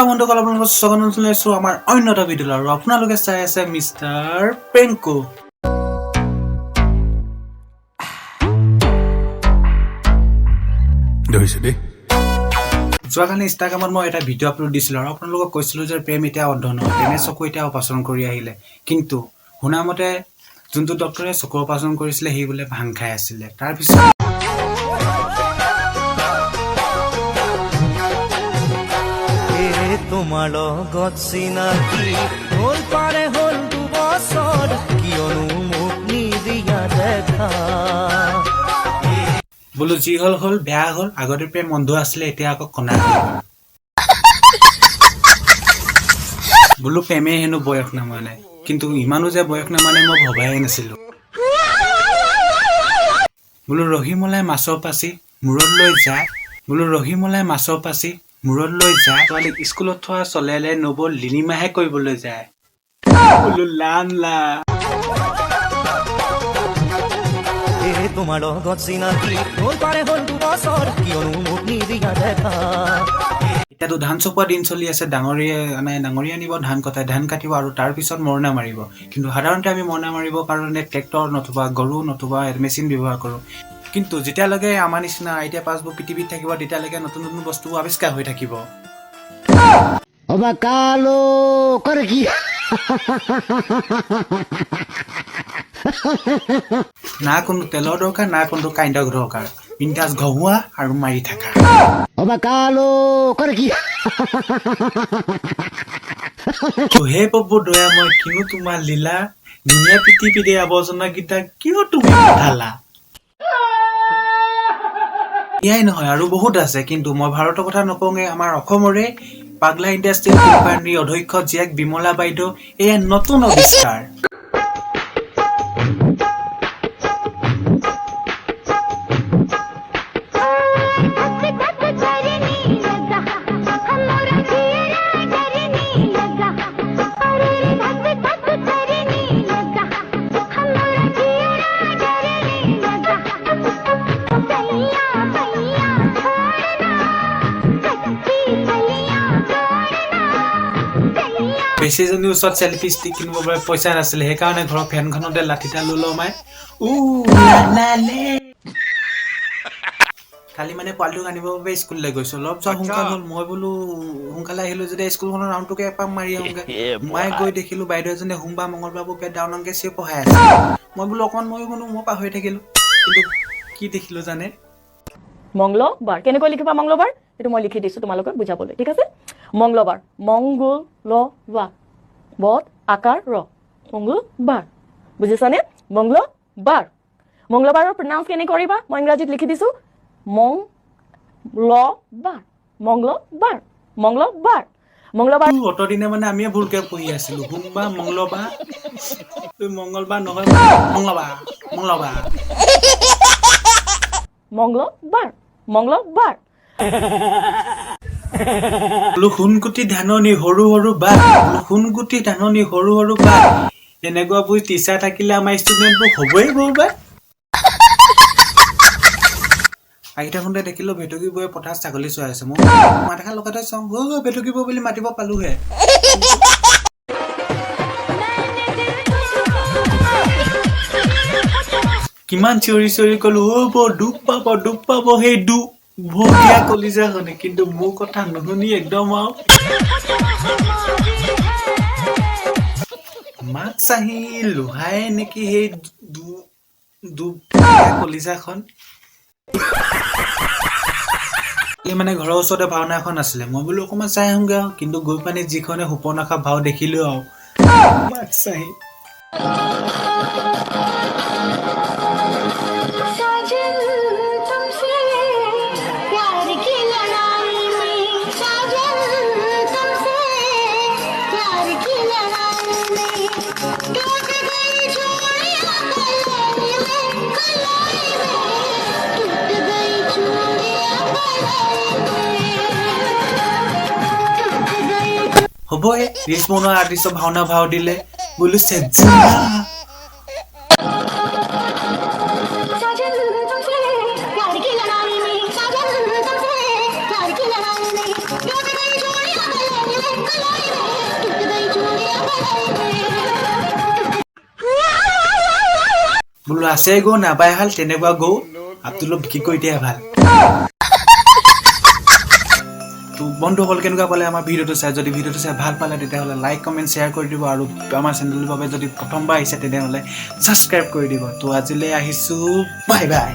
নমস্কাৰ বন্ধুসকল, আপোনালোকক স্বাগতম জনাইছো আমাৰ অন্য এটা ভিডিঅ' আৰু আপোনালোকে চাই আছে মিষ্টাৰ পেংকু। যোৱাকালি ইনষ্টাগ্ৰামত মই এটা ভিডিঅ' আপলোড দিছিলোঁ আৰু আপোনালোকক কৈছিলোঁ যে প্ৰেম এতিয়া অন্ধ নহয়, প্ৰেমে চকু এতিয়া অপাৰেশ্যন কৰি আহিলে। কিন্তু শুনামতে যোনটো ডক্টৰে চকু অপাৰেশ্যন কৰিছিলে সি বোলে ভাং খাই আছিলে। তাৰপিছত তোমাৰ লগত চিনাকি হ'ল পাৰে হ'ল 2 বছৰ, কিয়নো মোক নিদিয়া দেখা। বোলো যি হ'ল হ'ল, বেয়া হ'ল। আগতে প্ৰেম অন্ধ আছিলে, এতিয়া আকৌ কণা হ'ল। বোলো প্ৰেমে হেনো বয়স নামানে, কিন্তু ইমানো যে বয়স নামানে মই ভবাই নাছিলো। বোলো ৰহিমলাই মাছৰ পাচি মূৰত লৈ যায়, বোলো ৰহিমলাই মাছৰ পাচি মূৰত লৈ যায়, ছোৱালীক স্কুলত থোৱা চলেলে নবল লিলিমাহে কৰিবলৈ যায়। বোলো লামলা তোমাৰ লগত চিনাকি হ'ল পাৰে হ'ল 2 বছৰ, কিয়নো মোক নিদিয়া দেখা। এতিয়াতো ধান চপোৱা দিন চলি আছে। ডাঙৰীয়া নিব, ধান কটাই, ধান কাটিব আৰু তাৰ পিছত মৰণা মাৰিব। কিন্তু সাধাৰণতে আমি মৰণা মাৰিবৰ কাৰণে ট্ৰেক্টৰ নতুবা গৰু নতুবা মেচিন ব্যৱহাৰ কৰোঁ। কিন্তু যেতিয়ালৈকে আমাৰ নিচিনা আইডিয়া পাছবোৰ পৃথিৱীত থাকিব, তেতিয়ালৈকে নতুন নতুন বস্তুবোৰ আৱিষ্কাৰ হৈ থাকিব। না কোনো তেলৰ দৰকাৰ, না কোনো কাৰেণ্টৰ দৰকাৰ। বিন্দাছ ঘঁহোৱা আৰু মাৰি থাকা। হে প্ৰভু দয়া, মই কিনো তোমাৰ লীলা, ধুনীয়া পৃথিৱীৰে আৱৰ্জনাকেইটা কিয় তুমি পঠালা? এয়াই নহয় আৰু বহুত আছে, কিন্তু মই ভাৰতৰ কথা নকওঁগে। আমাৰ অসমৰে পাগলা ইণ্ডাষ্ট্ৰিয়েল কোম্পানীৰ অধ্যক্ষ জীয়েক বিমলা বাইদেউ, এয়া নতুন আৱিষ্কাৰ। বেছিজনীৰ ওচৰত চেল্ফি ষ্টিক কিনিব বাবে পইচা নাছিলে, সেইকাৰণে ঘৰৰ ফেনখনতে লাঠিডাল ওলমাই কালি মানে পোৱালিটোক আনিবৰ বাবে স্কুললৈ গৈছো। অলপ যোৱা সোনকাল হ'ল। মই বোলো সোনকালে আহিলো যেতিয়া স্কুলখনৰ ৰাউণ্ডটোকে এপাক মাৰি আহোঁগে। মই গৈ দেখিলো বাইদেউ এজনে সোমবাৰ মংগলবাৰবোৰ পেট ডাউনকে চিঞৰি পঢ়াই আছে। মই বোলো অকণমান ময়ো শুনো, মই পাহৰি থাকিলো। কিন্তু কি দেখিলো জানে? মংগলবাৰ কেনেকৈ লিখিবা? মংগলবাৰ এইটো মই লিখি দিছোঁ তোমালোকক বুজাবলৈ, ঠিক আছে? মংগলবাৰ, মংগলবাৰ, বত আকাৰ ৰ, মংগলবাৰ, বুজিছানে? মংগলবাৰ। মংগলবাৰৰ প্ৰনাউন্স কেনে কৰিবা? মই ইংৰাজীত লিখি দিছোঁ মংগলবাৰ, মংগলবাৰ, মংগলবাৰ, মংগলবাৰ। অতদিনে মানে আমিয়ে ভুলকে পঢ়ি আছিলো। সোমবাৰ মংগলবাৰ, মংগলবাৰ নহয়, মংগলবাৰ, মংগলবাৰ, মংগলবাৰ, মংগলবাৰ। বোলো সোণগুটি ধাননি সৰু সৰু বা, বোলো সোণগুটি ধাননি সৰু সৰু বা, এনেকুৱা বুজ টিচাৰ থাকিলে আমাৰ ষ্টুডেণ্টবোৰ হ'বই বৰবাদ। আহি থাকোঁতে দেখিলো ভেটুকী বৌয়ে পথাৰত ছাগলী চৰাই আছে। মই মাথা লগাতে চাওঁ, ভেটুকী বৌ বুলি মাতিব পালোহে। কিমান চিঞৰি চিঞৰি কলো, বৌ ডুব পাব, ডুব পাব। সেই ডুব ভৰিয়া কলিজা শুনে, কিন্তু মোৰ কথা নুশুনি একদম আৰু মাক চাহি লোহাই নেকি সেই কলিজাখন। মানে ঘৰৰ ওচৰতে ভাওনা এখন আছিলে। মই বোলো অকণমান চাই আহোঁগৈ আৰু, কিন্তু গৈ পানি যিখনে সুপৰ্ণখা ভাও দেখিলো আৰু মাক চাহি। হ'বই, ৰিলছ বনোৱা আৰ্টিষ্টৰ ভাওনা ভাও দিলে। বোলো বোলো আছে গৌ নাপাই হাল তেনেকুৱা গৌ আব্দুলক বিক্ৰী কৰি দিয়া ভাল তো বন্ধুসকল কেনেকুৱা পালে আমাৰ ভিডিঅ'টো চাই যদি ভিডিঅ'টো চাই ভাল পালে তেতিয়াহ'লে লাইক কমেণ্ট শ্বেয়াৰ কৰি দিব আৰু আমাৰ চেনেলৰ বাবে যদি প্ৰথমবাৰ আহিছে তেতিয়াহ'লে ছাবস্ক্ৰাইব কৰি দিব তো আজিলৈ আহিছোঁ বাই বাই